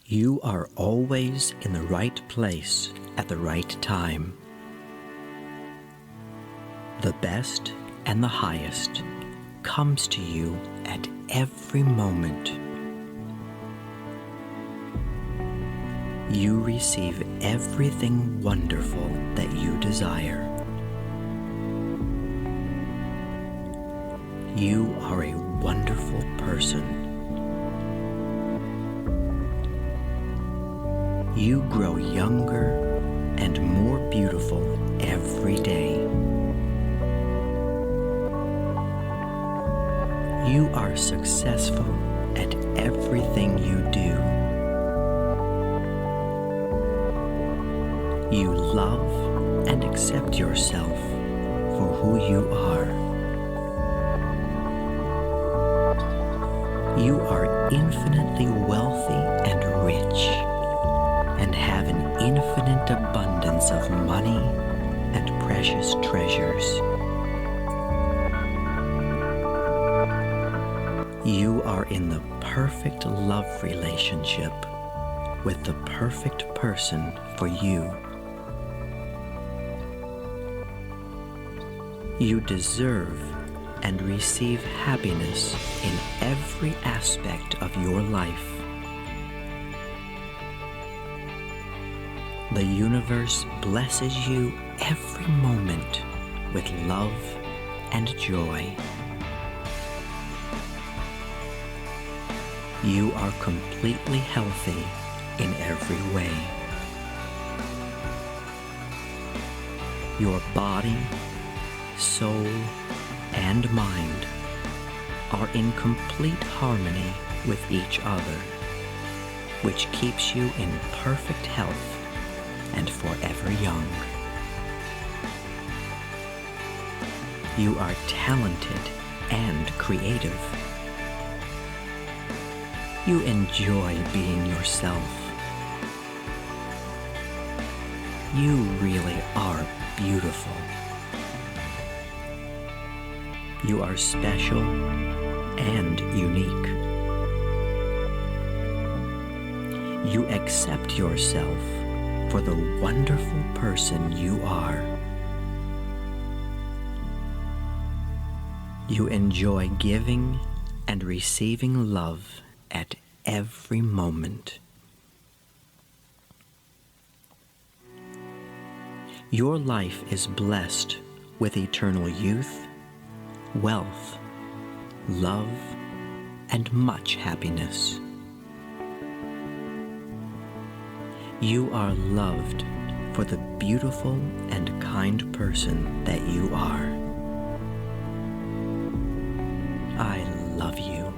You are always in the right place at the right time. The best and the highest comes to you at every moment. You receive everything wonderful that you desire. You are a wonderful person. You grow younger and more beautiful every day. You are successful at everything you do. You love and accept yourself for who you are. You are infinitely wealthy and rich, and have an infinite abundance of money and precious treasures. You are in the perfect love relationship with the perfect person for you. You deserve and receive happiness in every aspect of your life. The universe blesses you every moment with love and joy. You are completely healthy in every way. Your body, soul, and mind are in complete harmony with each other, which keeps you in perfect health and forever young. You are talented and creative. You enjoy being yourself. You really are beautiful. You are special and unique. You accept yourself for the wonderful person you are. You enjoy giving and receiving love at every moment. Your life is blessed with eternal youth, wealth, love, and much happiness. You are loved for the beautiful and kind person that you are. I love you.